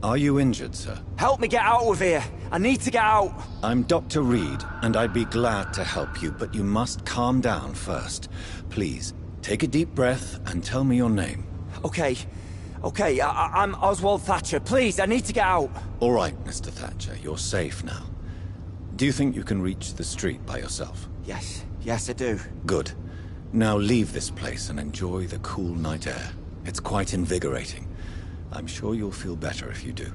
Are you injured, sir? Help me get out of here. I need to get out. I'm Dr. Reed, and I'd be glad to help you, but you must calm down first. Please, take a deep breath and tell me your name. Okay. I'm Oswald Thatcher. Please, I need to get out. All right, Mr. Thatcher, you're safe now. Do you think you can reach the street by yourself? Yes, I do. Good. Now leave this place and enjoy the cool night air. It's quite invigorating. I'm sure you'll feel better if you do.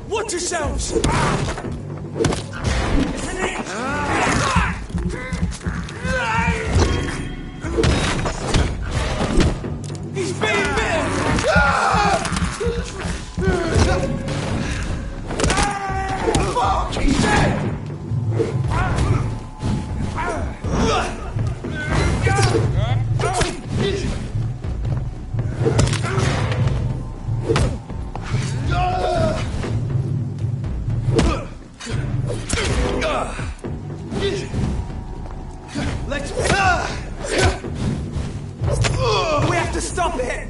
Watch yourselves! He's being bitten! Fuck! He's dead! We have to stop it!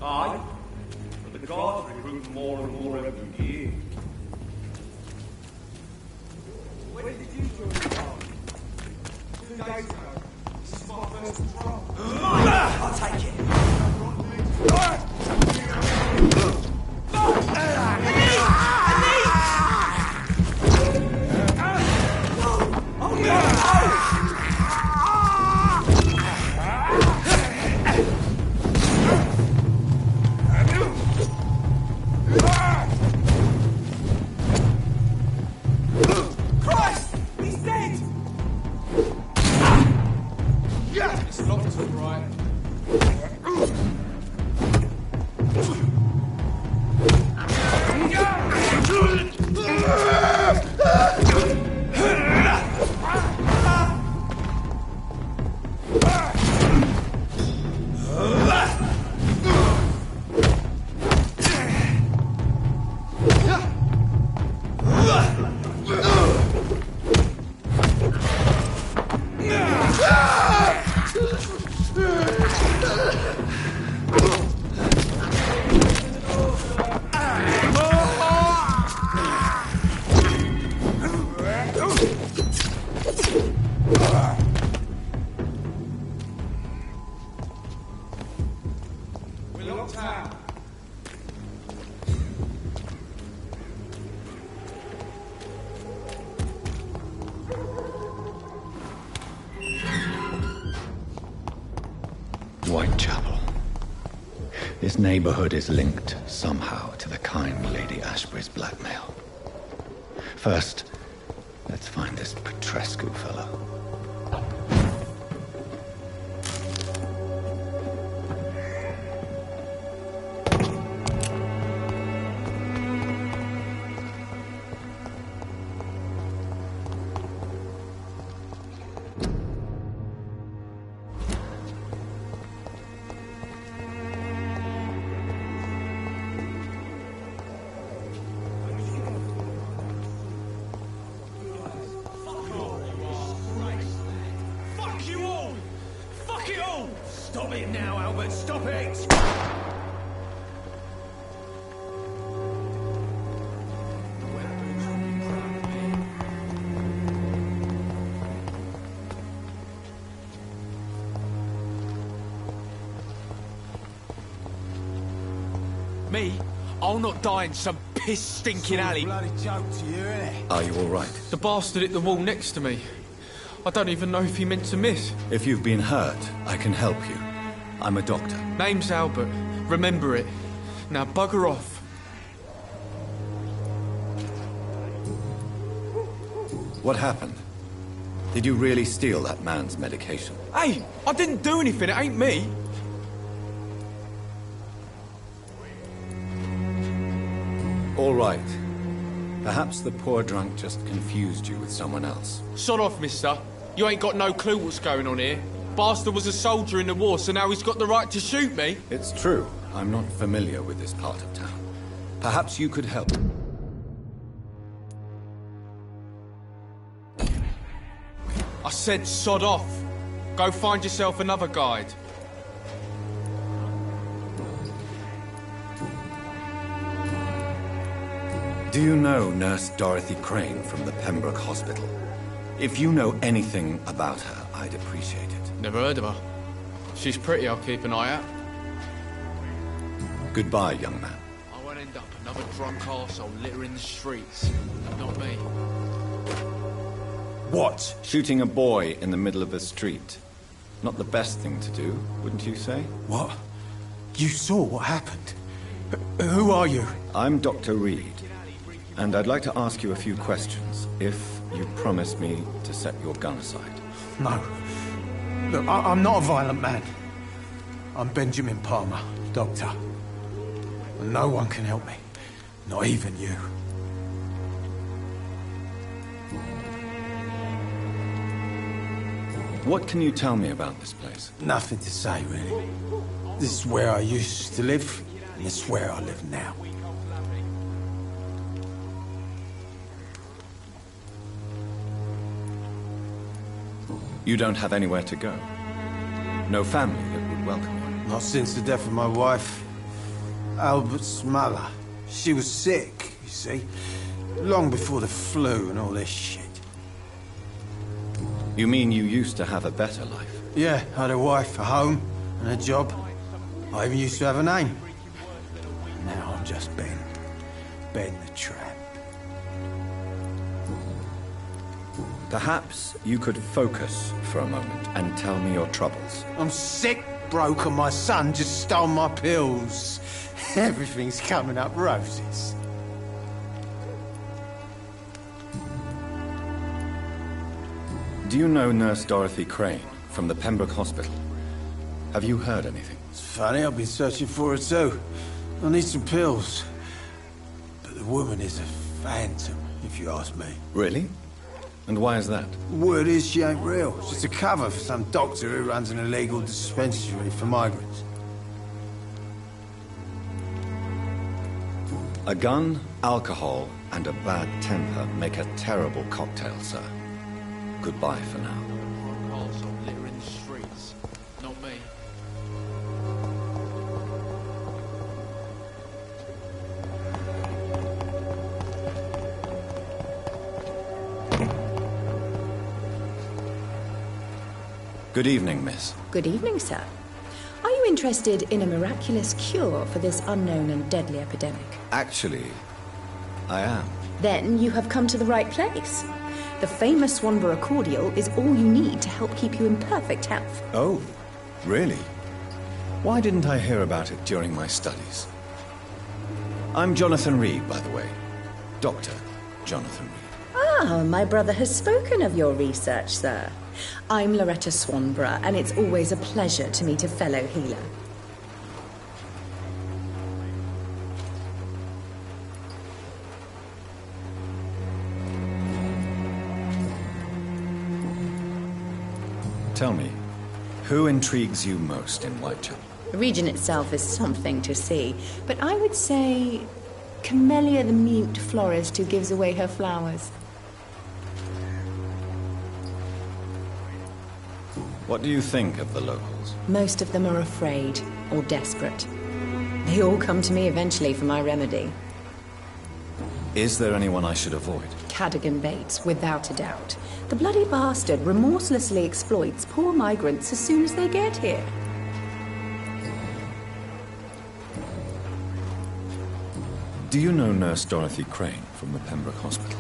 Aye, but the guards recruit more and more every year. When did you join the army? 2 days ago. This is my first patrol. I'll take it! neighborhood is linked somehow to the kind Lady Ashbury's blackmail. First, let's find this Petrescu fellow. Stop it now, Albert! Stop it! Me? I'll not die in some piss-stinking alley. Bloody joke to you, innit? Are you all right? The bastard hit the wall next to me. I don't even know if he meant to miss. If you've been hurt, I can help you. I'm a doctor. Name's Albert. Remember it. Now bugger off. What happened? Did you really steal that man's medication? Hey, I didn't do anything. It ain't me. All right. Perhaps the poor drunk just confused you with someone else. Sod off, mister. You ain't got no clue what's going on here. Bastard was a soldier in the war, so now he's got the right to shoot me. It's true. I'm not familiar with this part of town. Perhaps you could help. I said sod off. Go find yourself another guide. Do you know Nurse Dorothy Crane from the Pembroke Hospital? If you know anything about her, I'd appreciate it. Never heard of her. She's pretty, I'll keep an eye out. Goodbye, young man. I won't end up another drunk arsehole littering the streets. Not me. What? Shooting a boy in the middle of a street. Not the best thing to do, wouldn't you say? What? You saw what happened? Who are you? I'm Dr. Reed, and I'd like to ask you a few questions, if you promise me to set your gun aside. No. Look, I'm not a violent man. I'm Benjamin Palmer, doctor. And no one can help me. Not even you. What can you tell me about this place? Nothing to say, really. This is where I used to live, and this is where I live now. You don't have anywhere to go? No family that would welcome you? Not since the death of my wife, Albert's mother. She was sick, you see. Long before the flu and all this shit. You mean you used to have a better life? Yeah, I had a wife, a home, and a job. I even used to have a name. Now I'm just Ben. Ben the Tramp. Perhaps you could focus for a moment and tell me your troubles. I'm sick, broke, and my son just stole my pills. Everything's coming up roses. Do you know Nurse Dorothy Crane from the Pembroke Hospital? Have you heard anything? It's funny, I've been searching for her too. I need some pills. But the woman is a phantom, if you ask me. Really? And why is that? Word is she ain't real. She's a cover for some doctor who runs an illegal dispensary for migrants. A gun, alcohol, and a bad temper make a terrible cocktail, sir. Goodbye for now. Drunk arsehole littering the streets. Not me. Good evening, miss. Good evening, sir. Are you interested in a miraculous cure for this unknown and deadly epidemic? Actually, I am. Then you have come to the right place. The famous Swanborough cordial is all you need to help keep you in perfect health. Oh, really? Why didn't I hear about it during my studies? I'm Jonathan Reed, by the way. Dr. Jonathan Reed. Ah, my brother has spoken of your research, sir. I'm Loretta Swanborough, and it's always a pleasure to meet a fellow healer. Tell me, who intrigues you most in Whitechapel? The region itself is something to see, but I would say Camellia the mute florist who gives away her flowers. What do you think of the locals? Most of them are afraid or desperate. They all come to me eventually for my remedy. Is there anyone I should avoid? Cadogan Bates, without a doubt. The bloody bastard remorselessly exploits poor migrants as soon as they get here. Do you know Nurse Dorothy Crane from the Pembroke Hospital?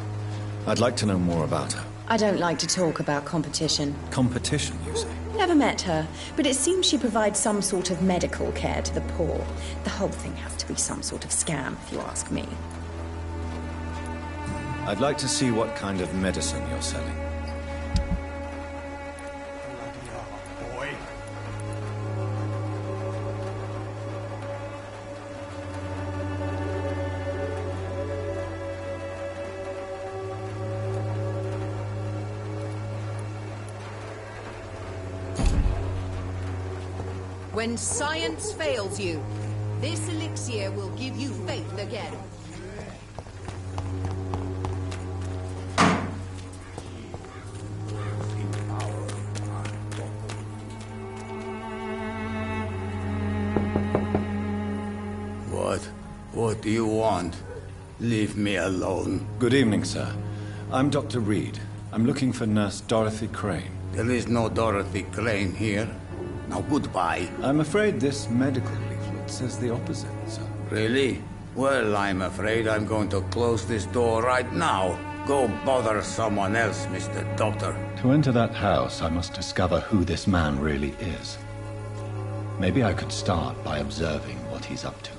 I'd like to know more about her. I don't like to talk about competition. Competition, you say? Never met her, but it seems she provides some sort of medical care to the poor. The whole thing has to be some sort of scam, if you ask me. I'd like to see what kind of medicine you're selling. Boy. When science fails you, this elixir will give you faith again. What do you want? Leave me alone. Good evening, sir. I'm Dr. Reed. I'm looking for Nurse Dorothy Crane. There is no Dorothy Crane here. Now goodbye. I'm afraid this medical leaflet says the opposite, sir. Really? Well, I'm afraid I'm going to close this door right now. Go bother someone else, Mr. Doctor. To enter that house, I must discover who this man really is. Maybe I could start by observing what he's up to.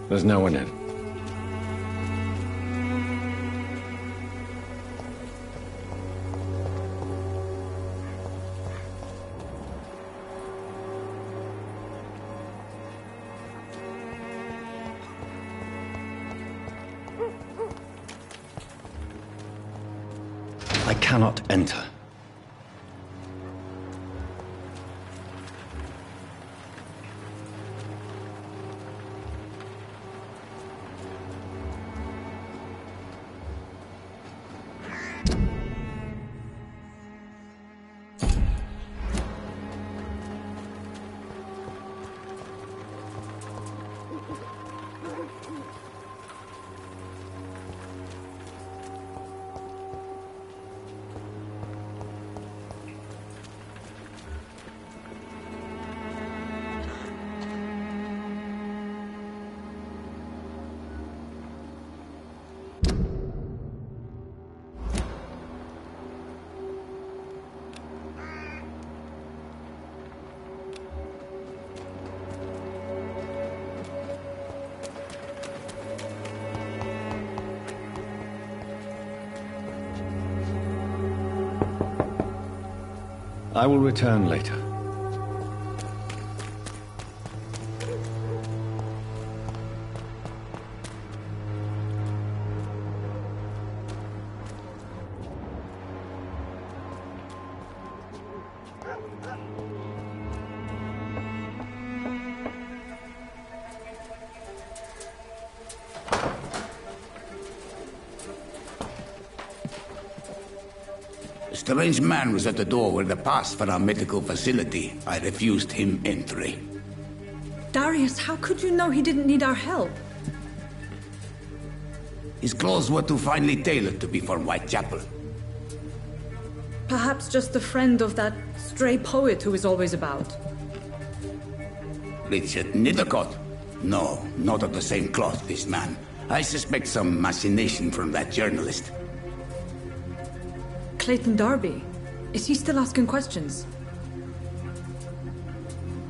There's no one in. I cannot enter. I will return later. A strange man was at the door with a pass for our medical facility. I refused him entry. Darius, how could you know he didn't need our help? His clothes were too finely tailored to be from Whitechapel. Perhaps just a friend of that stray poet who is always about. Richard Nethercott? No, not of the same cloth, this man. I suspect some machination from that journalist. Clayton Darby. Is he still asking questions?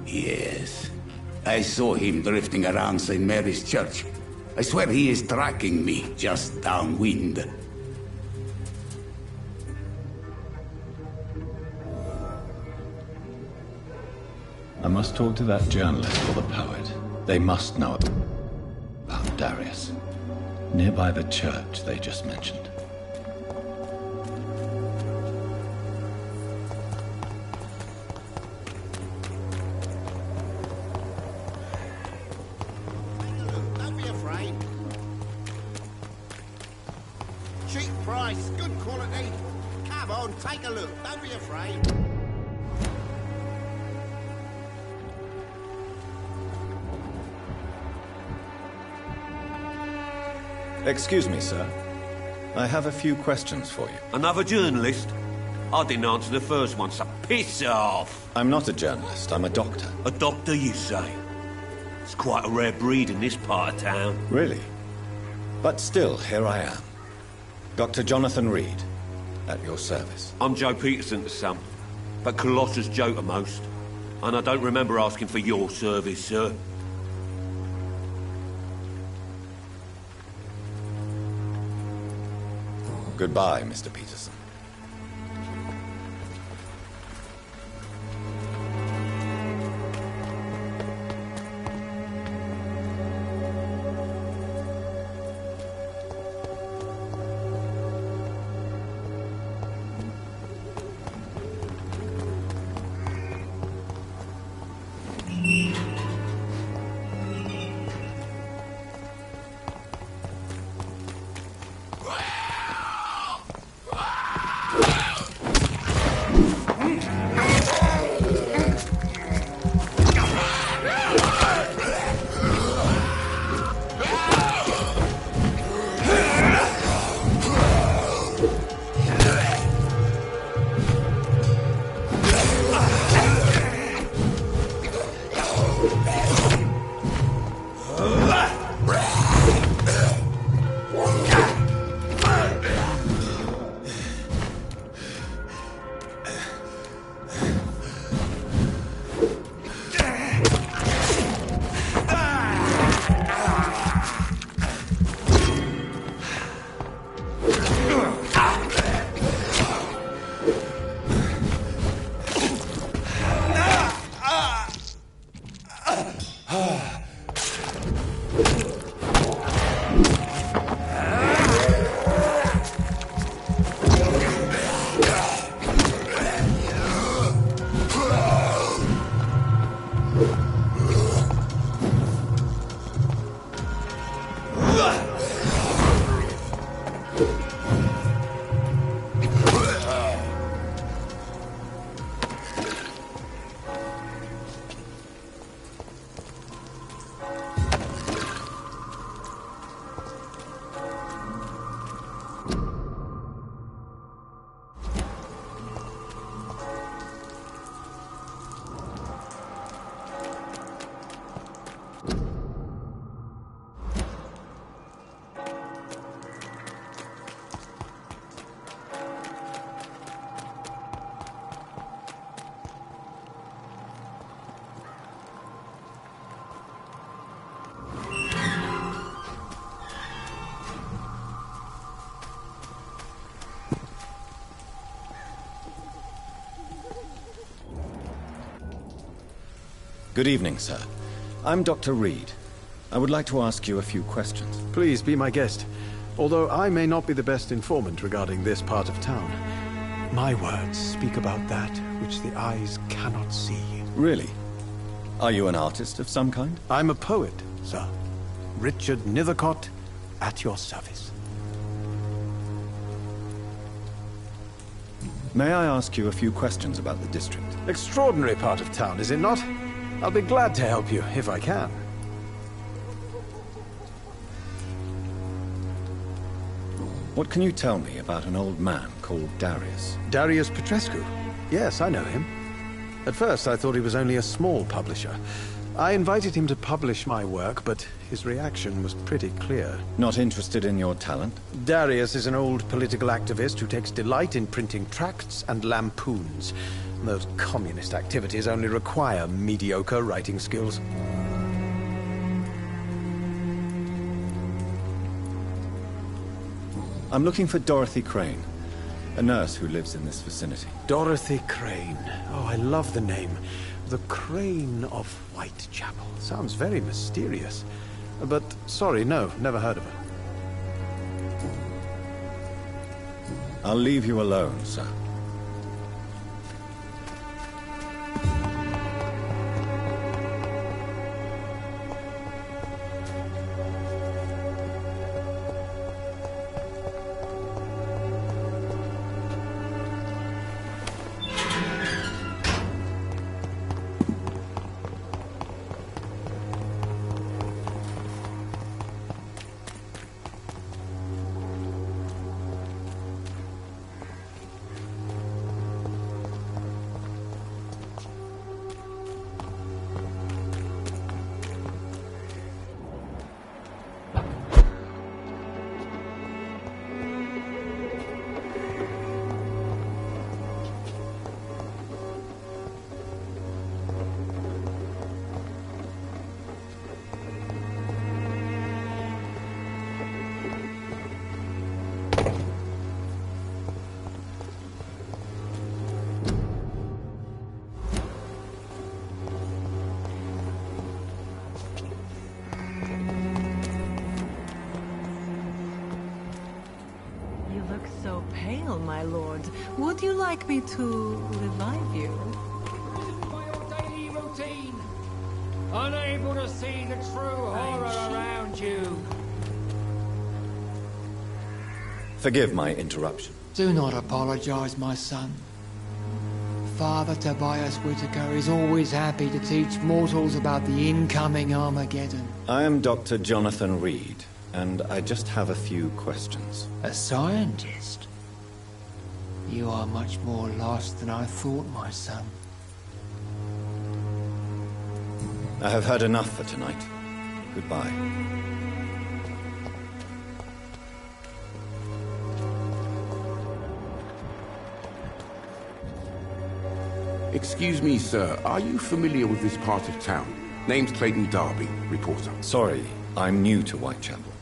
Yes. I saw him drifting around St. Mary's Church. I swear he is tracking me just downwind. I must talk to that journalist or the poet. They must know about Darius. Nearby the church they just mentioned. Don't be afraid. Cheap price, good quality. Come on, take a look. Don't be afraid. Excuse me, sir. I have a few questions for you. Another journalist? I didn't answer the first one, so piss off! I'm not a journalist, I'm a doctor. A doctor, you say? It's quite a rare breed in this part of town. Really? But still, here I am. Dr. Jonathan Reed, at your service. I'm Joe Peterson's son, but Colossus Joe to most. And I don't remember asking for your service, sir. Goodbye, Mr. Peterson. Good evening, sir. I'm Dr. Reed. I would like to ask you a few questions. Please be my guest. Although I may not be the best informant regarding this part of town, my words speak about that which the eyes cannot see. Really? Are you an artist of some kind? I'm a poet, sir. Richard Nethercott, at your service. May I ask you a few questions about the district? Extraordinary part of town, is it not? I'll be glad to help you, if I can. What can you tell me about an old man called Darius? Darius Petrescu? Yes, I know him. At first, I thought he was only a small publisher. I invited him to publish my work, but his reaction was pretty clear. Not interested in your talent? Darius is an old political activist who takes delight in printing tracts and lampoons. Those communist activities only require mediocre writing skills. I'm looking for Dorothy Crane, a nurse who lives in this vicinity. Dorothy Crane. Oh, I love the name. The Crane of Whitechapel. Sounds very mysterious. But, sorry, no, never heard of her. I'll leave you alone, sir. My lord, would you like me to revive you? By your daily routine, unable to see the true horror around you. Forgive my interruption. Do not apologize, my son. Father Tobias Whitaker is always happy to teach mortals about the incoming Armageddon. I am Dr. Jonathan Reed, and I just have a few questions. A scientist? You are much more lost than I thought, my son. I have heard enough for tonight. Goodbye. Excuse me, sir. Are you familiar with this part of town? Name's Clayton Darby, reporter. Sorry, I'm new to Whitechapel.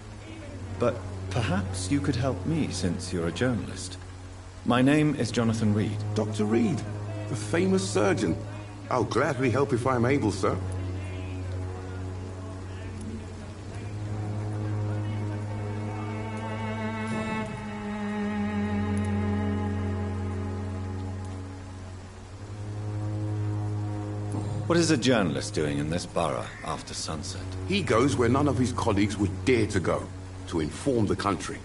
But perhaps you could help me, since you're a journalist. My name is Jonathan Reed. Dr. Reed, the famous surgeon. I'll gladly help if I'm able, sir. What is a journalist doing in this borough after sunset? He goes where none of his colleagues would dare to go, to inform the country.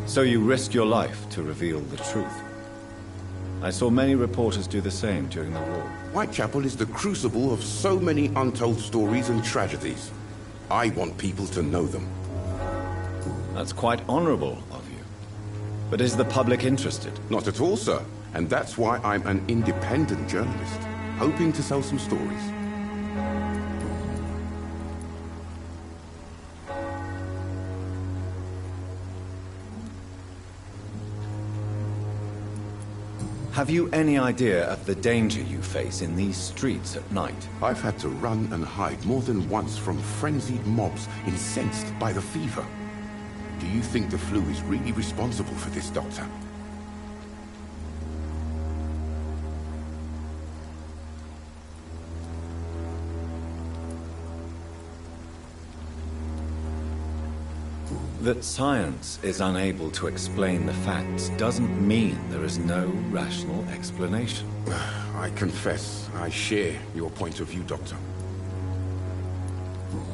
So you risk your life to reveal the truth. I saw many reporters do the same during the war. Whitechapel is the crucible of so many untold stories and tragedies. I want people to know them. That's quite honorable of you. But is the public interested? Not at all, sir. And that's why I'm an independent journalist, hoping to sell some stories. Have you any idea of the danger you face in these streets at night? I've had to run and hide more than once from frenzied mobs incensed by the fever. Do you think the flu is really responsible for this, Doctor? That science is unable to explain the facts doesn't mean there is no rational explanation. I confess, I share your point of view, Doctor.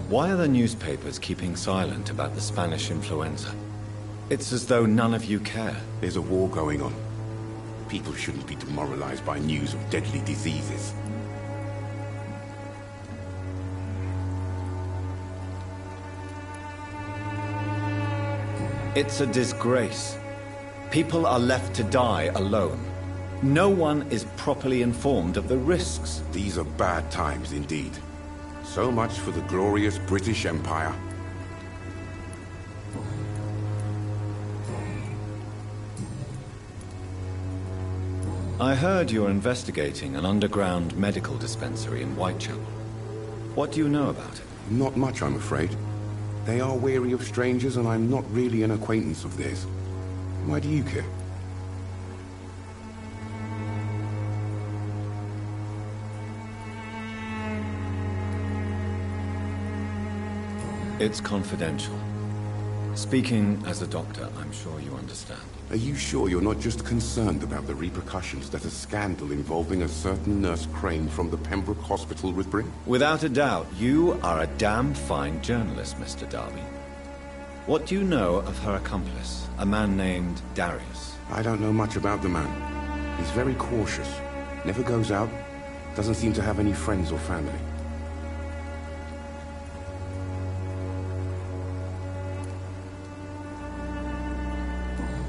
Why are the newspapers keeping silent about the Spanish influenza? It's as though none of you care. There's a war going on. People shouldn't be demoralized by news of deadly diseases. It's a disgrace. People are left to die alone. No one is properly informed of the risks. These are bad times indeed. So much for the glorious British Empire. I heard you're investigating an underground medical dispensary in Whitechapel. What do you know about it? Not much, I'm afraid. They are wary of strangers, and I'm not really an acquaintance of theirs. Why do you care? It's confidential. Speaking as a doctor, I'm sure you understand. Are you sure you're not just concerned about the repercussions that a scandal involving a certain Nurse Crane from the Pembroke Hospital would bring? Without a doubt, you are a damn fine journalist, Mr. Darby. What do you know of her accomplice, a man named Darius? I don't know much about the man. He's very cautious. Never goes out. Doesn't seem to have any friends or family.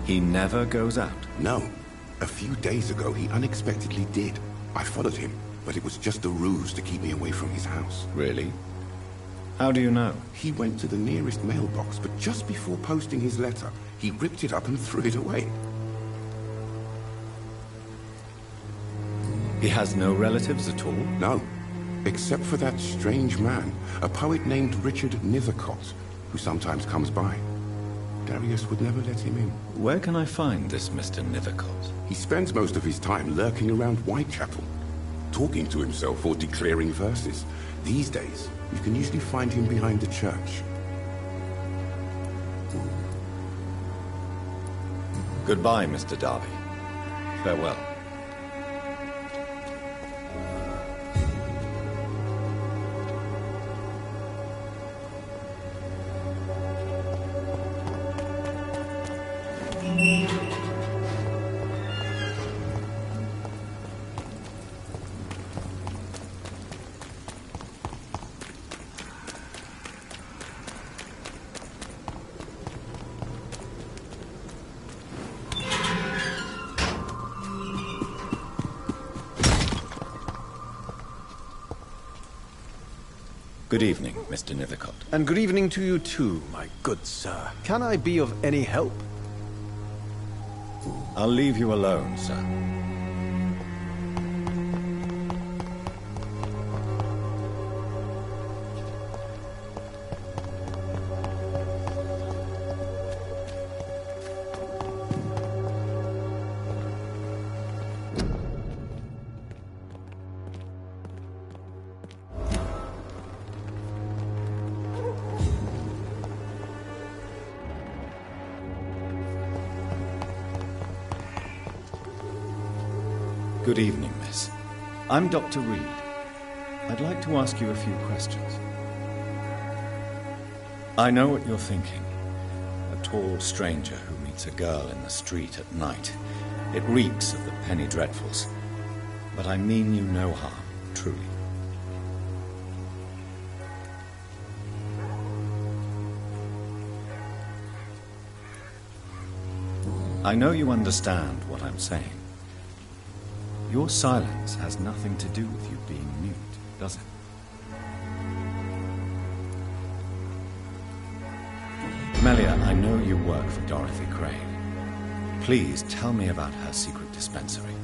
He never goes out? No. A few days ago, he unexpectedly did. I followed him, but it was just a ruse to keep me away from his house. Really? How do you know? He went to the nearest mailbox, but just before posting his letter, he ripped it up and threw it away. He has no relatives at all? No. Except for that strange man, a poet named Richard Nithercott, who sometimes comes by. Darius would never let him in. Where can I find this Mr. Nithercott? He spends most of his time lurking around Whitechapel, talking to himself or declaring verses. These days, you can usually find him behind the church. Goodbye, Mr. Darby. Farewell. Good evening, Mr. Nithercott. And good evening to you too, my good sir. Can I be of any help? I'll leave you alone, sir. Good evening, miss. I'm Dr. Reed. I'd like to ask you a few questions. I know what you're thinking. A tall stranger who meets a girl in the street at night. It reeks of the penny dreadfuls. But I mean you no harm, truly. I know you understand what I'm saying. Your silence has nothing to do with you being mute, does it? Melia, I know you work for Dorothy Crane. Please tell me about her secret dispensary.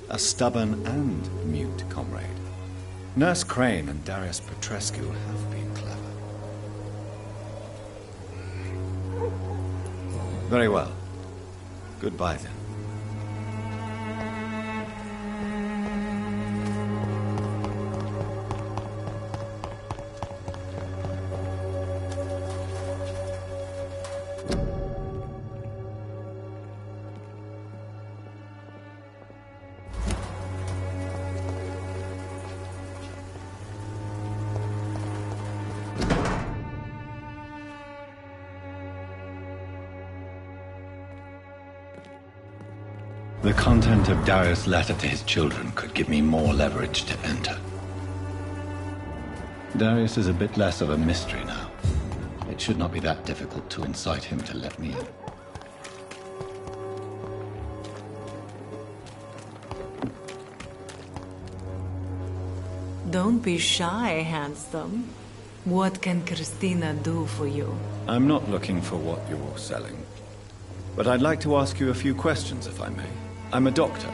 A stubborn and mute comrade. Nurse Crane and Darius Petrescu have been clever. Very well. Goodbye, then. The content of Darius' letter to his children could give me more leverage to enter. Darius is a bit less of a mystery now. It should not be that difficult to incite him to let me in. Don't be shy, handsome. What can Christina do for you? I'm not looking for what you're selling. But I'd like to ask you a few questions, if I may. I'm a doctor.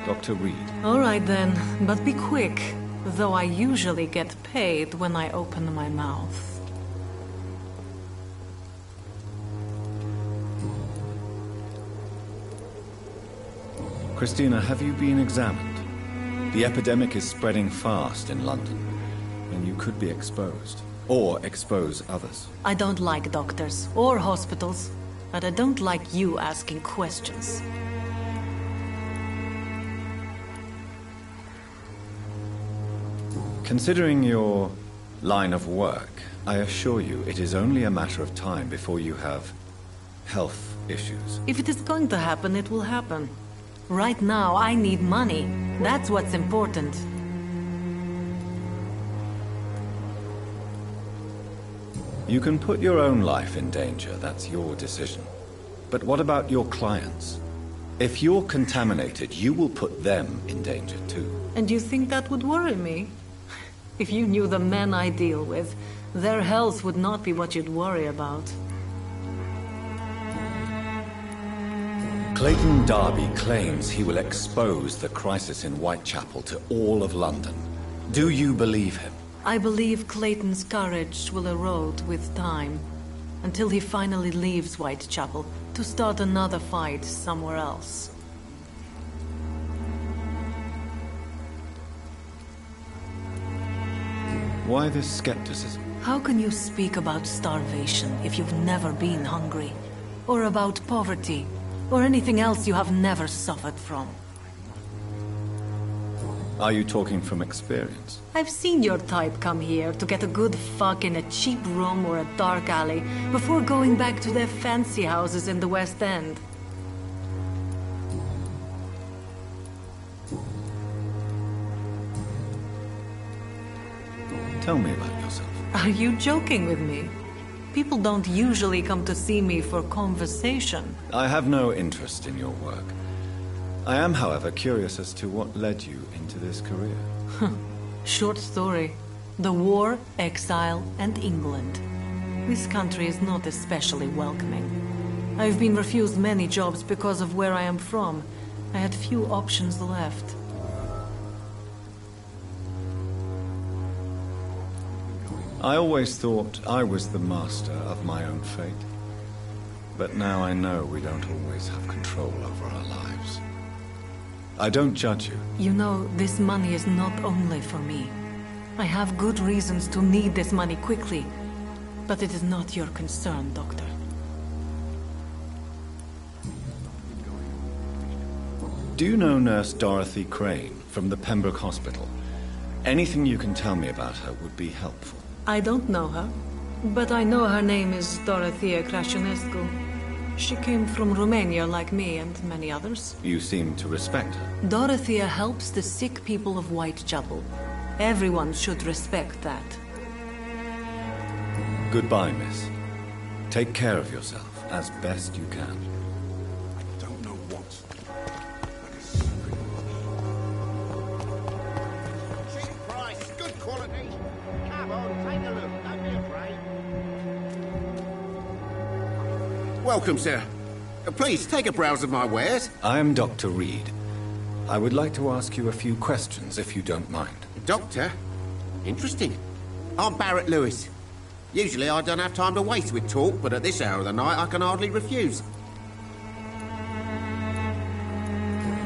Dr. Reed. All right then, but be quick. Though I usually get paid when I open my mouth. Christina, have you been examined? The epidemic is spreading fast in London, and you could be exposed. Or expose others. I don't like doctors or hospitals, but I don't like you asking questions. Considering your line of work, I assure you it is only a matter of time before you have health issues. If it is going to happen, it will happen. Right now, I need money. That's what's important. You can put your own life in danger, that's your decision. But what about your clients? If you're contaminated, you will put them in danger too. And you think that would worry me? If you knew the men I deal with, their health would not be what you'd worry about. Clayton Darby claims he will expose the crisis in Whitechapel to all of London. Do you believe him? I believe Clayton's courage will erode with time, until he finally leaves Whitechapel to start another fight somewhere else. Why this skepticism? How can you speak about starvation if you've never been hungry? Or about poverty? Or anything else you have never suffered from? Are you talking from experience? I've seen your type come here to get a good fuck in a cheap room or a dark alley before going back to their fancy houses in the West End. Tell me about yourself. Are you joking with me? People don't usually come to see me for conversation. I have no interest in your work. I am, however, curious as to what led you into this career. Short story. The war, exile, and England. This country is not especially welcoming. I've been refused many jobs because of where I am from. I had few options left. I always thought I was the master of my own fate. But now I know we don't always have control over our lives. I don't judge you. You know, this money is not only for me. I have good reasons to need this money quickly. But it is not your concern, Doctor. Do you know Nurse Dorothy Crane from the Pembroke Hospital? Anything you can tell me about her would be helpful. I don't know her, but I know her name is Dorothea Crăciunescu. She came from Romania like me and many others. You seem to respect her. Dorothea helps the sick people of Whitechapel. Everyone should respect that. Goodbye, miss. Take care of yourself as best you can. I don't know what. Cheap price, good quality. Come on, take a look. Don't be afraid. Welcome, sir. Please, take a browse of my wares. I am Dr. Reed. I would like to ask you a few questions, if you don't mind. Doctor? Interesting. I'm Barrett Lewis. Usually I don't have time to waste with talk, but at this hour of the night I can hardly refuse.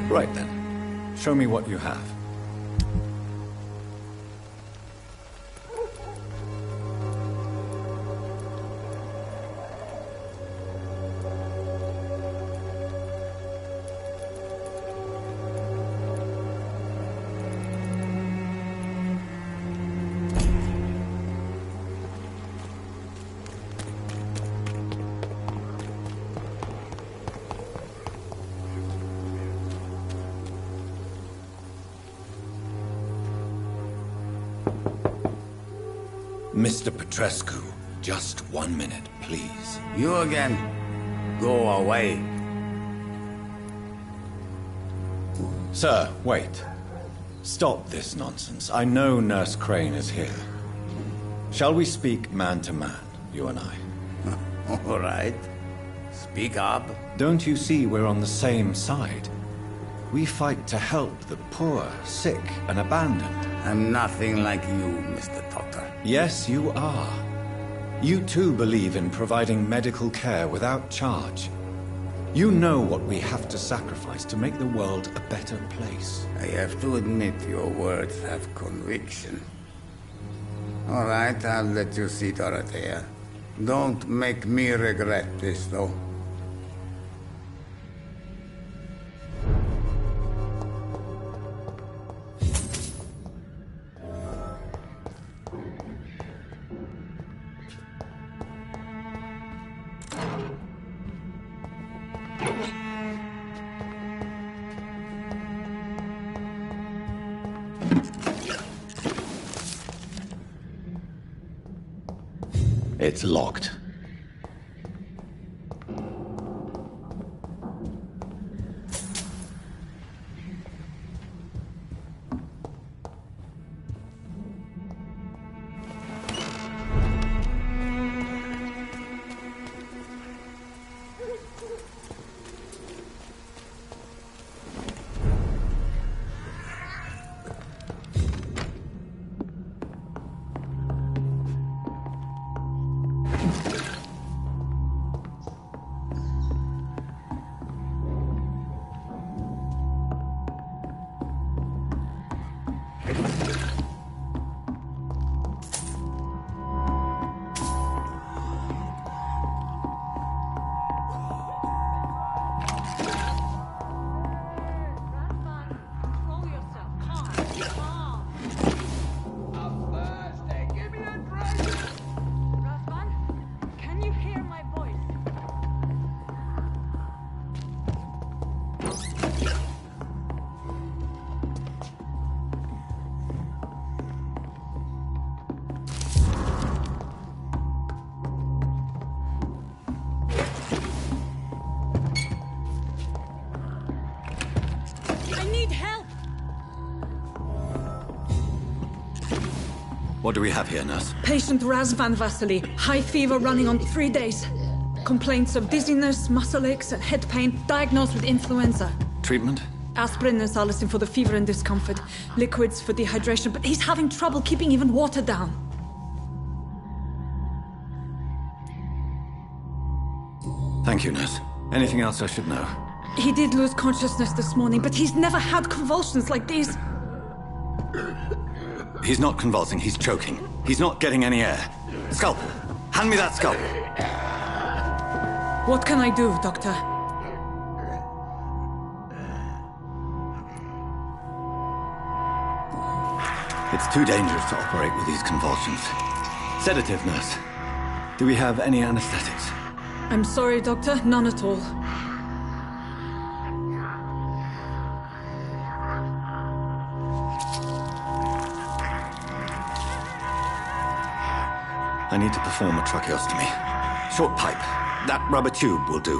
Right then. Show me what you have. Mr. Petrescu, Just 1 minute, please. You again. Go away. Sir, wait. Stop this nonsense. I know Nurse Crane is here. Shall we speak man to man, you and I? All right. Speak up. Don't you see we're on the same side? We fight to help the poor, sick, and abandoned. I'm nothing like you, Mr. Doctor. Yes, you are. You too believe in providing medical care without charge. You know what we have to sacrifice to make the world a better place. I have to admit your words have conviction. All right, I'll let you see, Dorothea. Don't make me regret this, though. It's locked. What do we have here, nurse? Patient Razvan Vasily. High fever running on 3 days. Complaints of dizziness, muscle aches, and head pain. Diagnosed with influenza. Treatment? Aspirin and salicin for the fever and discomfort. Liquids for dehydration, but he's having trouble keeping even water down. Thank you, nurse. Anything else I should know? He did lose consciousness this morning, but he's never had convulsions like these. He's not convulsing, he's choking. He's not getting any air. Scalpel! Hand me that scalpel! What can I do, Doctor? It's too dangerous to operate with these convulsions. Sedative, nurse. Do we have any anesthetics? I'm sorry, Doctor. None at all. I need to perform a tracheostomy. Short pipe. That rubber tube will do.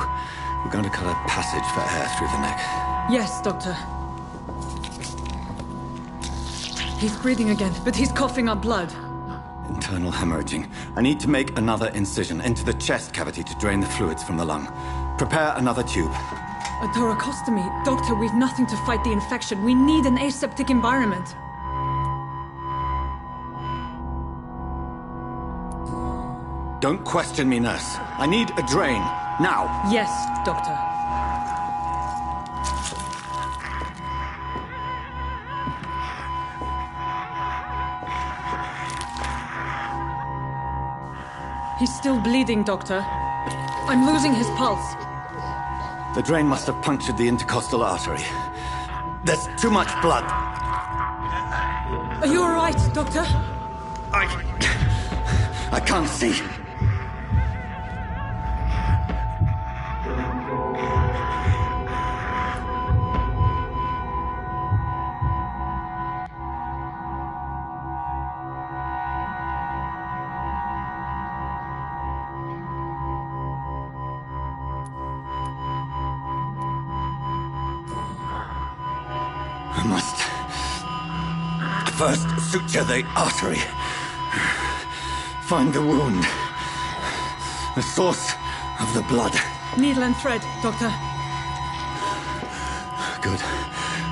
We're going to cut a passage for air through the neck. Yes, Doctor. He's breathing again, but he's coughing up blood. Internal hemorrhaging. I need to make another incision into the chest cavity to drain the fluids from the lung. Prepare another tube. A thoracostomy? Doctor, we've nothing to fight the infection. We need an aseptic environment. Don't question me, nurse. I need a drain. Now. Yes, Doctor. He's still bleeding, Doctor. I'm losing his pulse. The drain must have punctured the intercostal artery. There's too much blood. Are you all right, Doctor? I can't see. I must first suture the artery. Find the wound. The source of the blood. Needle and thread, Doctor. Good.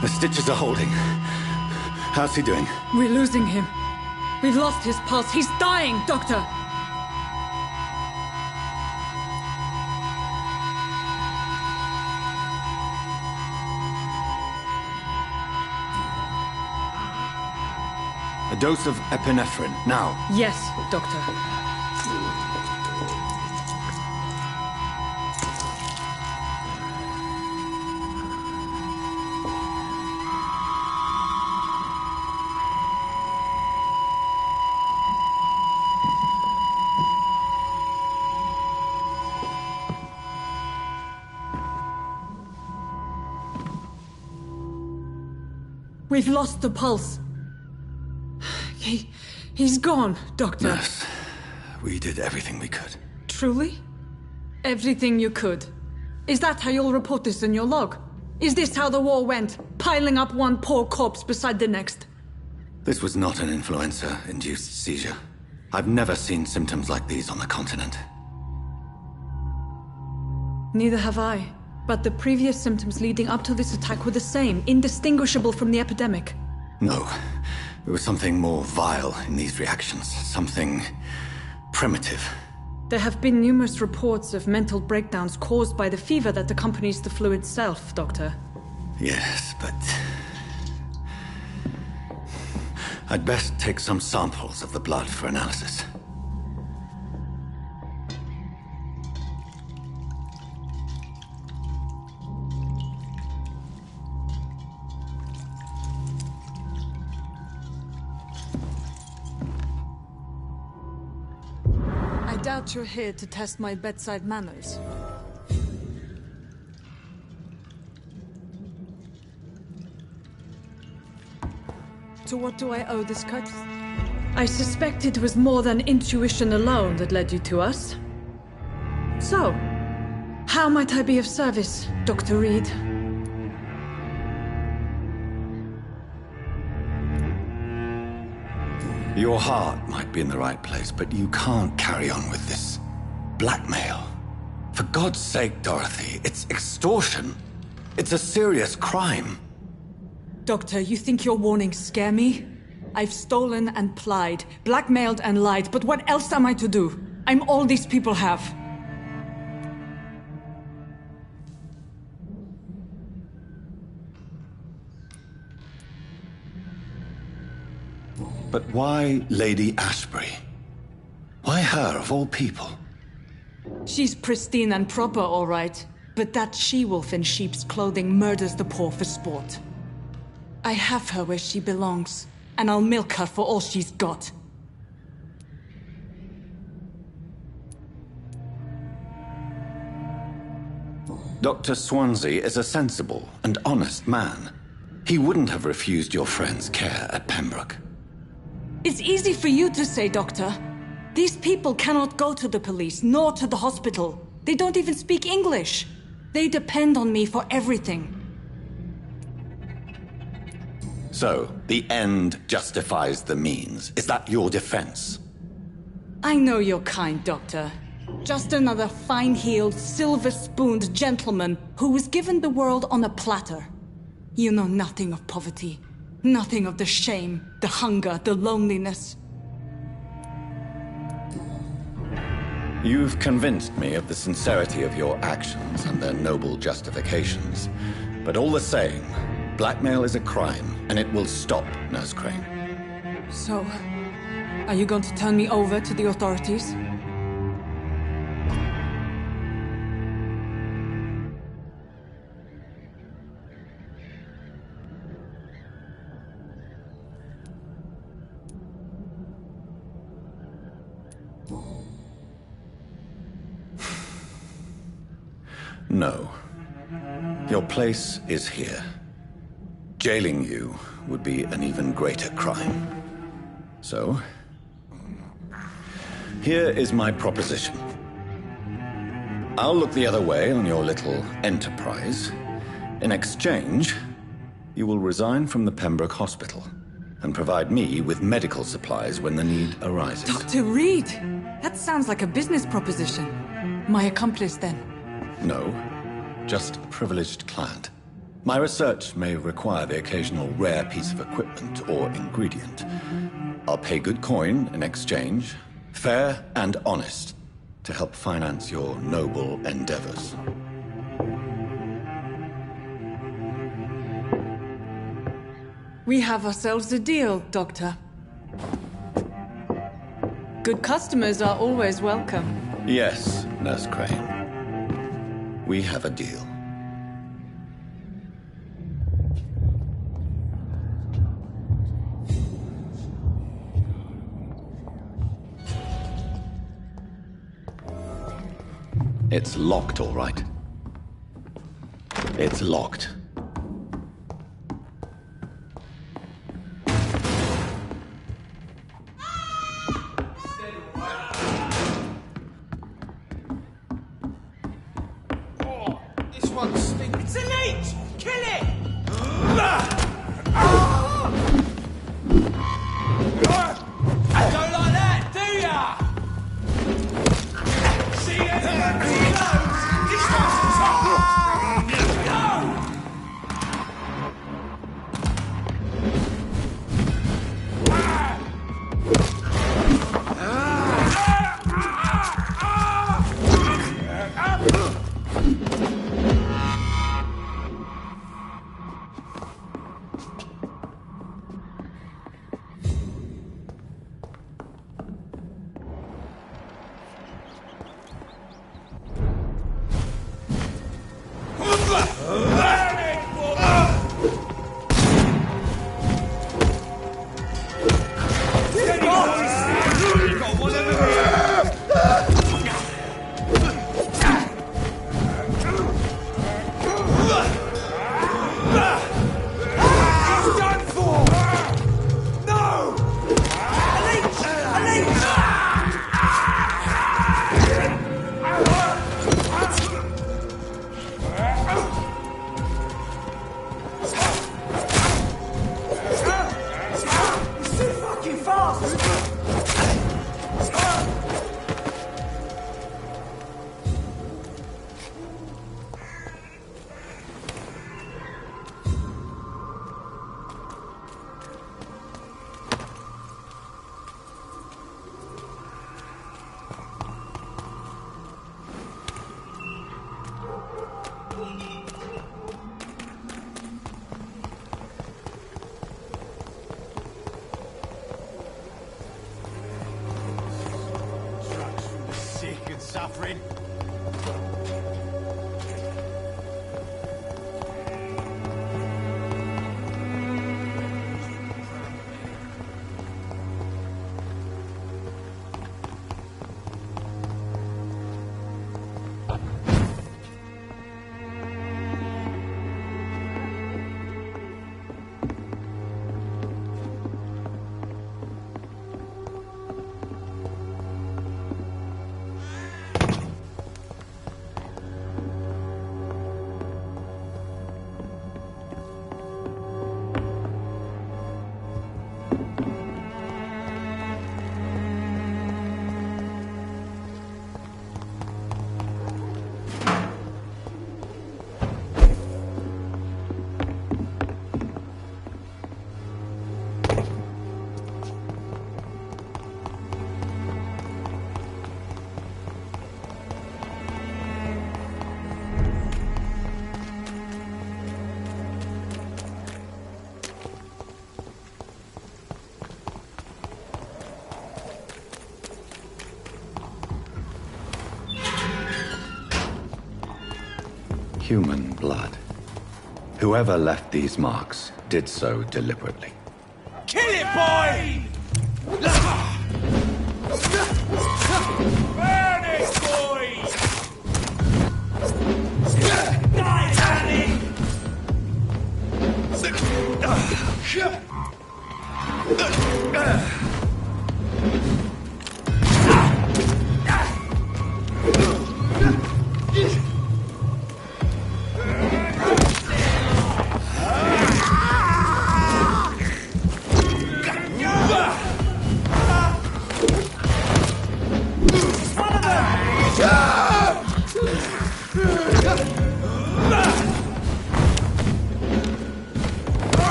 The stitches are holding. How's he doing? We're losing him. We've lost his pulse. He's dying, Doctor! A dose of epinephrine, now. Yes, Doctor. We've lost the pulse. He's gone, Doctor. Nurse, we did everything we could. Truly? Everything you could? Is that how you'll report this in your log? Is this how the war went? Piling up one poor corpse beside the next? This was not an influenza-induced seizure. I've never seen symptoms like these on the continent. Neither have I. But the previous symptoms leading up to this attack were the same, indistinguishable from the epidemic. No. There was something more vile in these reactions. Something primitive. There have been numerous reports of mental breakdowns caused by the fever that accompanies the flu itself, Doctor. Yes, but... I'd best take some samples of the blood for analysis. I doubt you're here to test my bedside manners. To what do I owe this courtesy? I suspect it was more than intuition alone that led you to us. So, how might I be of service, Dr. Reed? Your heart might be in the right place, but you can't carry on with this blackmail. For God's sake, Dorothy, it's extortion. It's a serious crime. Doctor, you think your warnings scare me? I've stolen and plied, blackmailed and lied, but what else am I to do? I'm all these people have. But why Lady Ashbury? Why her, of all people? She's pristine and proper, all right. But that she-wolf in sheep's clothing murders the poor for sport. I have her where she belongs, and I'll milk her for all she's got. Dr. Swansea is a sensible and honest man. He wouldn't have refused your friend's care at Pembroke. It's easy for you to say, Doctor. These people cannot go to the police, nor to the hospital. They don't even speak English. They depend on me for everything. So, the end justifies the means. Is that your defense? I know you're kind, Doctor. Just another fine-heeled, silver-spooned gentleman who was given the world on a platter. You know nothing of poverty. Nothing of the shame, the hunger, the loneliness. You've convinced me of the sincerity of your actions and their noble justifications. But all the same, blackmail is a crime, and it will stop, Nurse Crane. So, are you going to turn me over to the authorities? No. Your place is here. Jailing you would be an even greater crime. So, here is my proposition. I'll look the other way on your little enterprise. In exchange, You will resign from the Pembroke Hospital and provide me with medical supplies when the need arises. Dr. Reed! That sounds like a business proposition. My accomplice, then? No, just a privileged client. My research may require the occasional rare piece of equipment or ingredient. I'll pay good coin in exchange, fair and honest, to help finance your noble endeavors. We have ourselves a deal, Doctor. Good customers are always welcome. Yes, Nurse Crane. We have a deal. It's locked, all right. It's locked. This one stinks. It's a leech! Kill it! Don't like that, do ya? See there's a empty loads. This one's the top. No! Suffering. Human blood. Whoever left these marks did so deliberately. Kill it, boy! Burn it, boys! Die, Danny!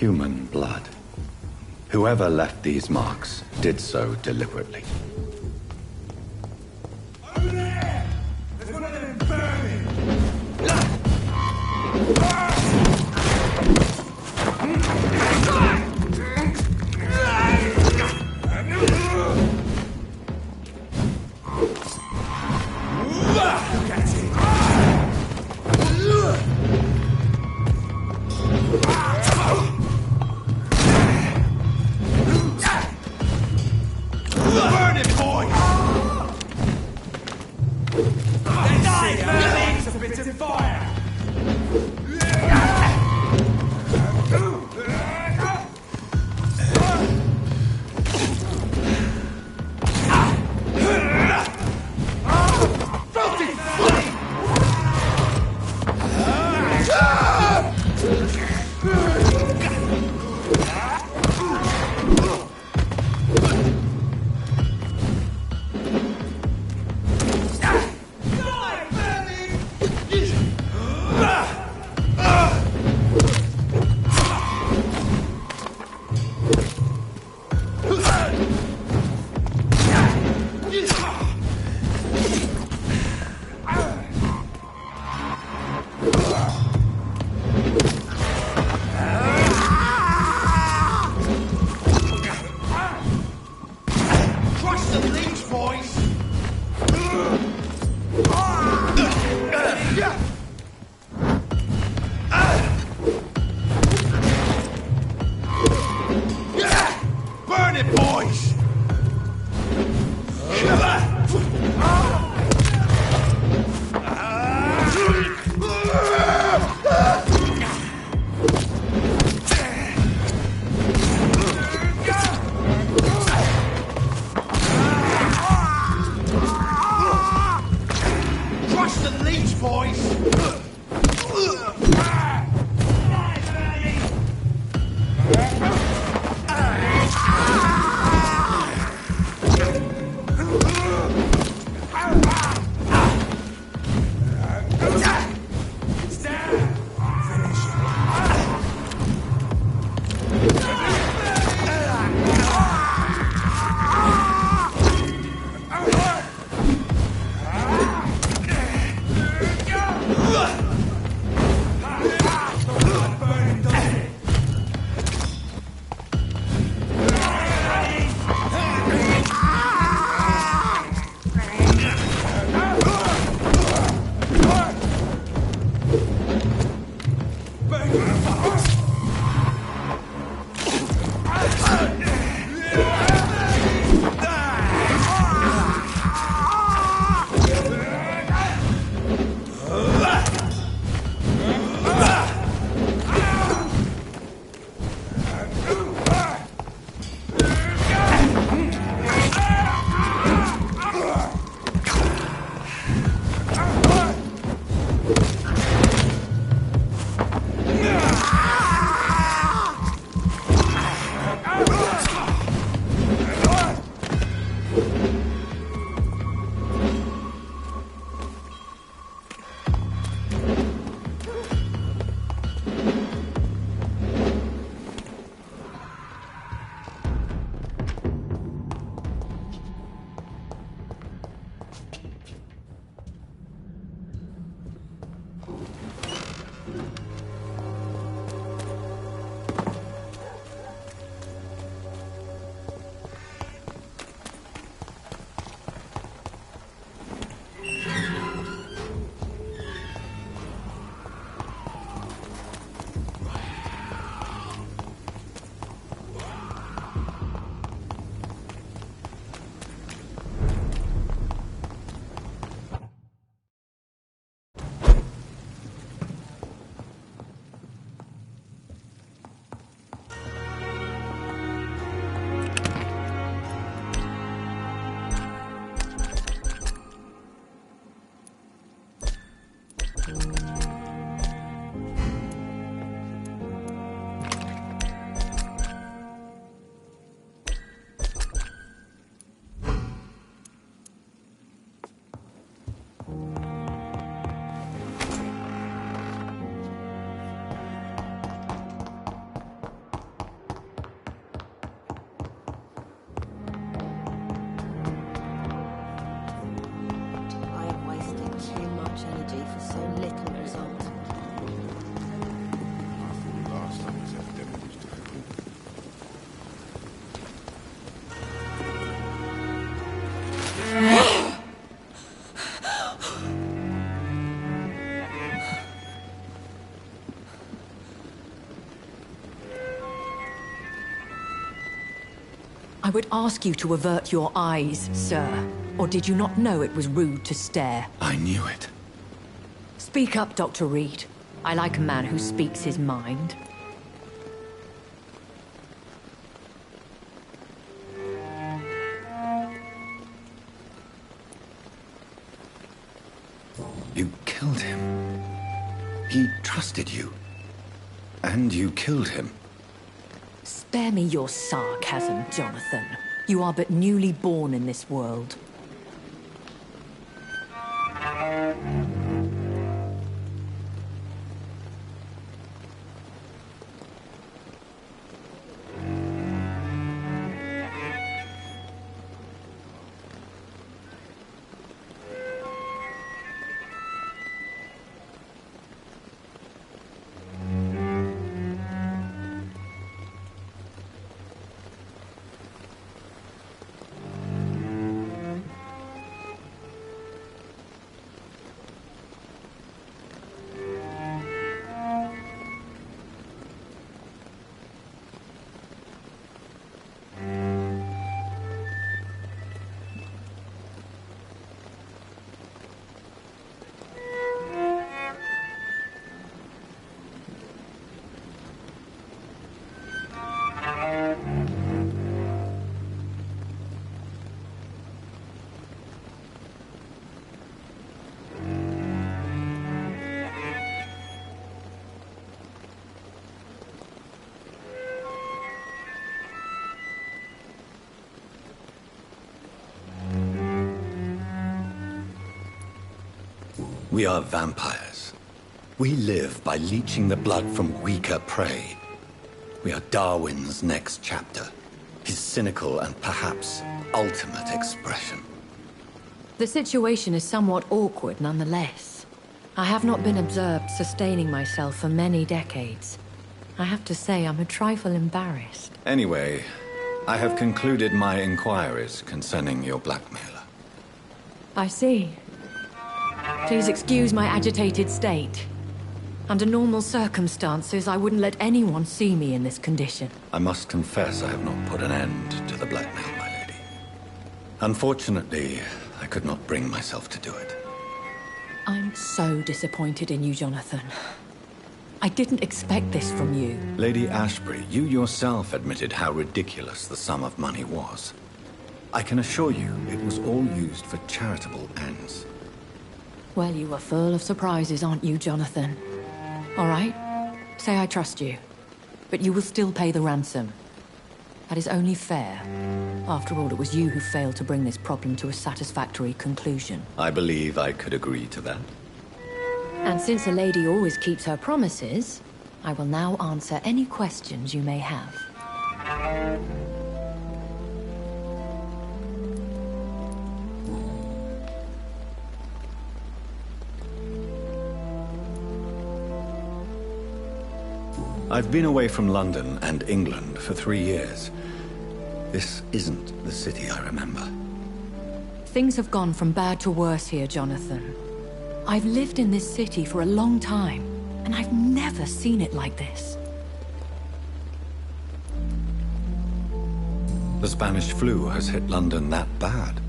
human blood. Whoever left these marks did so deliberately. Over there! There's one of them vermin! Burn it, boy! Die, vermin! A bit of fire! Burn it, boys! Crush the leech, boys! I would ask you to avert your eyes, sir. Or did you not know it was rude to stare? I knew it. Speak up, Dr. Reed. I like a man who speaks his mind. You killed him. He trusted you. And you killed him. Spare me your sarcasm, Jonathan. You are but newly born in this world. We are vampires. We live by leeching the blood from weaker prey. We are Darwin's next chapter, his cynical and perhaps ultimate expression. The situation is somewhat awkward nonetheless. I have not been observed sustaining myself for many decades. I have to say I'm a trifle embarrassed. Anyway, I have concluded my inquiries concerning your blackmailer. I see. Please excuse my agitated state. Under normal circumstances, I wouldn't let anyone see me in this condition. I must confess I have not put an end to the blackmail, my lady. Unfortunately, I could not bring myself to do it. I'm so disappointed in you, Jonathan. I didn't expect this from you. Lady Ashbury, you yourself admitted how ridiculous the sum of money was. I can assure you it was all used for charitable ends. Well, you are full of surprises, aren't you, Jonathan? All right, say I trust you. But you will still pay the ransom. That is only fair. After all, it was you who failed to bring this problem to a satisfactory conclusion. I believe I could agree to that. And since a lady always keeps her promises, I will now answer any questions you may have. I've been away from London and England for 3 years. This isn't the city I remember. Things have gone from bad to worse here, Jonathan. I've lived in this city for a long time, and I've never seen it like this. The Spanish flu has hit London that bad.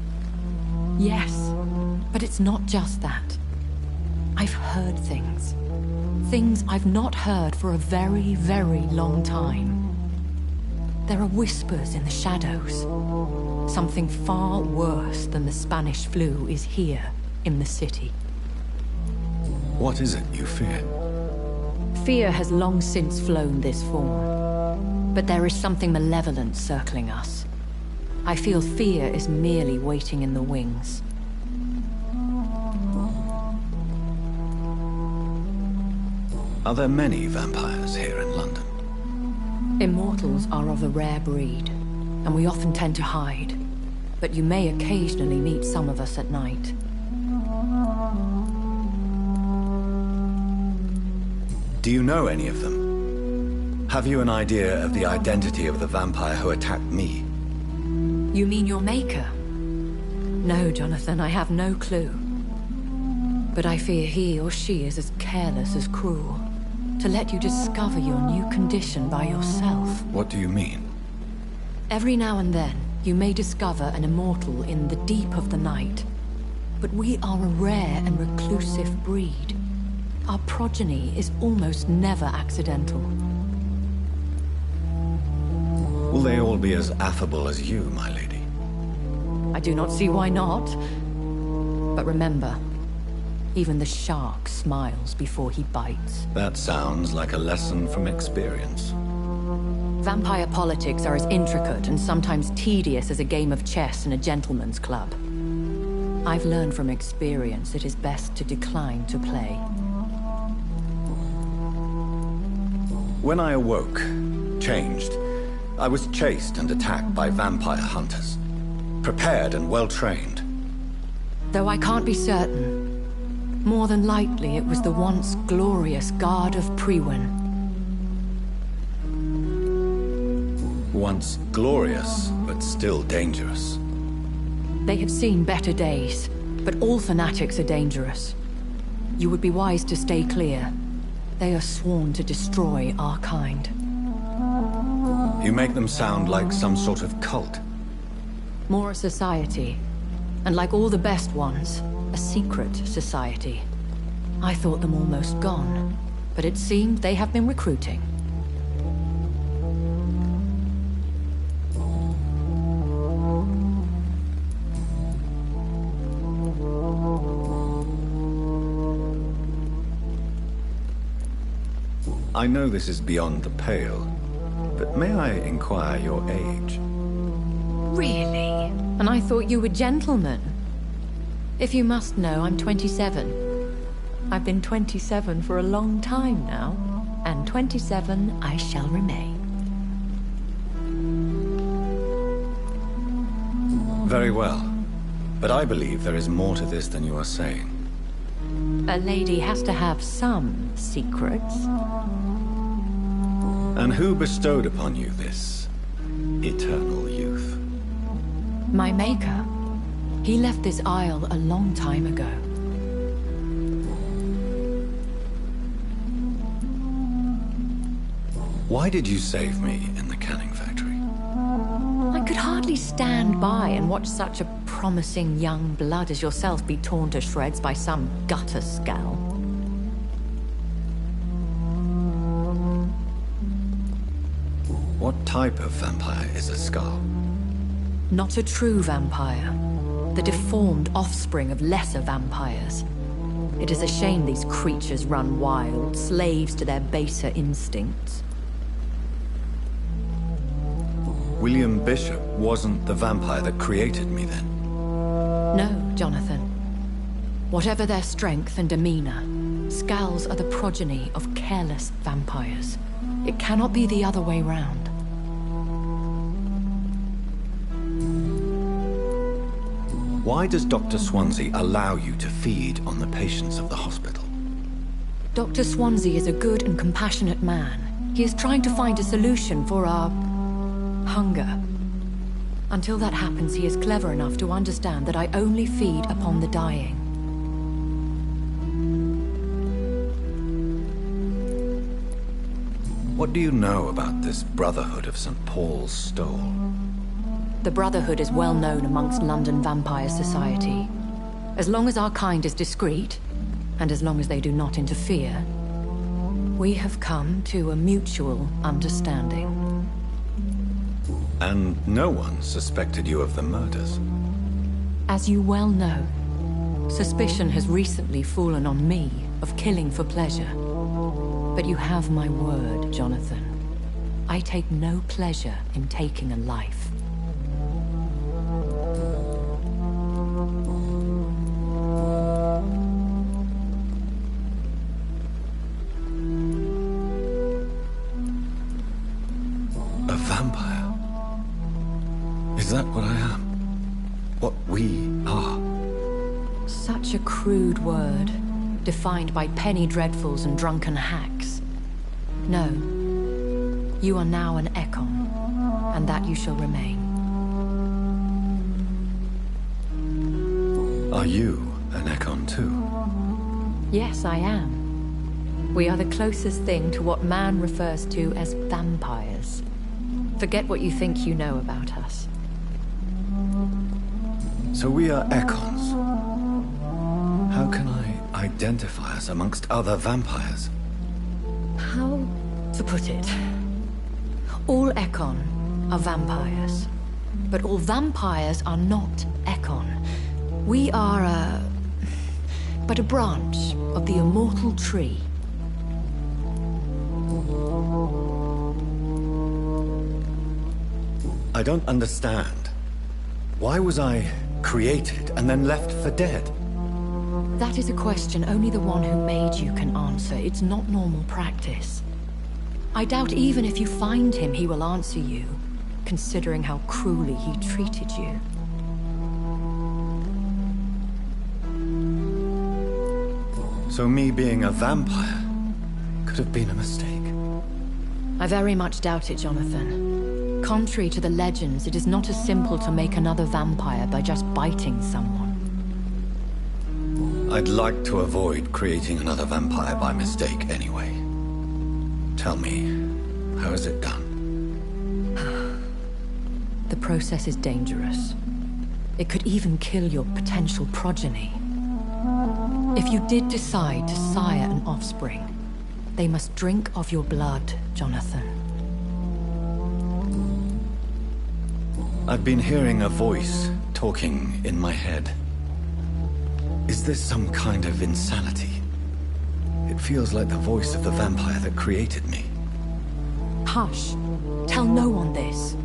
Yes, but it's not just that. I've heard things. Things I've not heard for a very, very long time. There are whispers in the shadows. Something far worse than the Spanish flu is here in the city. What is it you fear? Fear has long since flown this form. But there is something malevolent circling us. I feel fear is merely waiting in the wings. Are there many vampires here in London? Immortals are of a rare breed, and we often tend to hide. But you may occasionally meet some of us at night. Do you know any of them? Have you an idea of the identity of the vampire who attacked me? You mean your maker? No, Jonathan, I have no clue. But I fear he or she is as careless as cruel. To let you discover your new condition by yourself. What do you mean? Every now and then, You may discover an immortal in the deep of the night, but we are a rare and reclusive breed. Our progeny is almost never accidental. Will they all be as affable as you, my lady? I do not see why not. But remember, even the shark smiles before he bites. That sounds like a lesson from experience. Vampire politics are as intricate and sometimes tedious as a game of chess in a gentleman's club. I've learned from experience it is best to decline to play. When I awoke, changed, I was chased and attacked by vampire hunters. Prepared and well-trained. Though I can't be certain, more than likely it was the once glorious Guard of Priwen. Once glorious, but still dangerous. They have seen better days, but all fanatics are dangerous. You would be wise to stay clear. They are sworn to destroy our kind. You make them sound like some sort of cult. More a society, and like all the best ones, a secret society. I thought them almost gone, but it seemed they have been recruiting. I know this is beyond the pale, but may I inquire your age? Really? And I thought you were gentlemen. If you must know, I'm 27. I've been 27 for a long time now, and 27 I shall remain. Very well, but I believe there is more to this than you are saying. A lady has to have some secrets. And who bestowed upon you this eternal youth? My maker. He left this isle a long time ago. Why did you save me in the canning factory? I could hardly stand by and watch such a promising young blood as yourself be torn to shreds by some gutter scowl. What type of vampire is a skull? Not a true vampire. The deformed offspring of lesser vampires. It is a shame these creatures run wild, slaves to their baser instincts. William Bishop wasn't the vampire that created me then? No, Jonathan. Whatever their strength and demeanor, Skulls are the progeny of careless vampires. It cannot be the other way round. Why does Dr. Swansea allow you to feed on the patients of the hospital? Dr. Swansea is a good and compassionate man. He is trying to find a solution for our hunger. Until that happens, he is clever enough to understand that I only feed upon the dying. What do you know about this Brotherhood of St. Paul's Stole? The Brotherhood is well known amongst London Vampire Society. As long as our kind is discreet, and as long as they do not interfere, we have come to a mutual understanding. And no one suspected you of the murders? As you well know, suspicion has recently fallen on me of killing for pleasure. But you have my word, Jonathan. I take no pleasure in taking a life. A vampire? Is that what I am? What we are? Such a crude word, defined by penny dreadfuls and drunken hacks. No. You are now an Ekon, and that you shall remain. Are you an Ekon too? Yes, I am. We are the closest thing to what man refers to as vampires. Forget what you think you know about us. So we are Ekons. How can I identify us amongst other vampires? How to put it? All Ekon are vampires. But all vampires are not Ekon. We are but a branch of the immortal tree. I don't understand. Why was I created and then left for dead? That is a question only the one who made you can answer. It's not normal practice. I doubt even if you find him, he will answer you, considering how cruelly he treated you. So me being a vampire could have been a mistake. I very much doubt it, Jonathan. Contrary to the legends, it is not as simple to make another vampire by just biting someone. I'd like to avoid creating another vampire by mistake anyway. Tell me, how is it done? The process is dangerous. It could even kill your potential progeny. If you did decide to sire an offspring, they must drink of your blood, Jonathan. I've been hearing a voice talking in my head. Is this some kind of insanity? It feels like the voice of the vampire that created me. Hush. Tell no one this.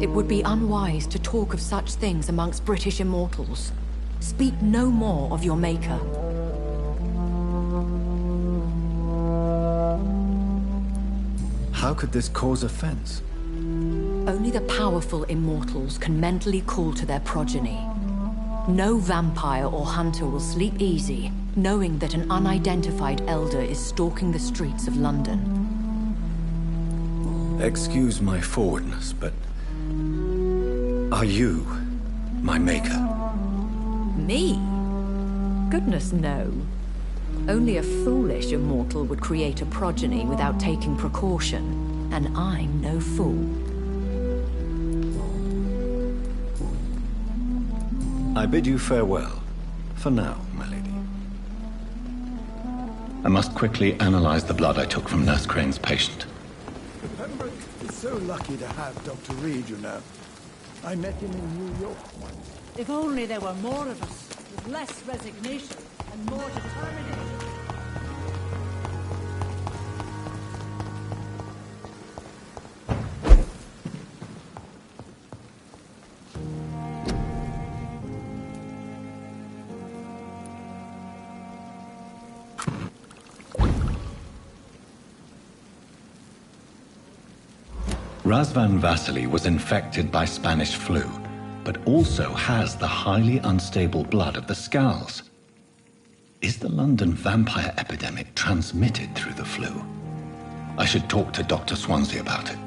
It would be unwise to talk of such things amongst British immortals. Speak no more of your maker. How could this cause offense? Only the powerful immortals can mentally call to their progeny. No vampire or hunter will sleep easy, knowing that an unidentified elder is stalking the streets of London. Excuse my forwardness, but... are you my maker? Me? Goodness, no. Only a foolish immortal would create a progeny without taking precaution, and I'm no fool. I bid you farewell, for now, my lady. I must quickly analyze the blood I took from Nurse Crane's patient. Pembroke is so lucky to have Dr. Reed, you know. I met him in New York once. If only there were more of us, with less resignation and more determination. Razvan Vasily was infected by Spanish flu, but also has the highly unstable blood of the Skulls. Is the London vampire epidemic transmitted through the flu? I should talk to Dr. Swansea about it.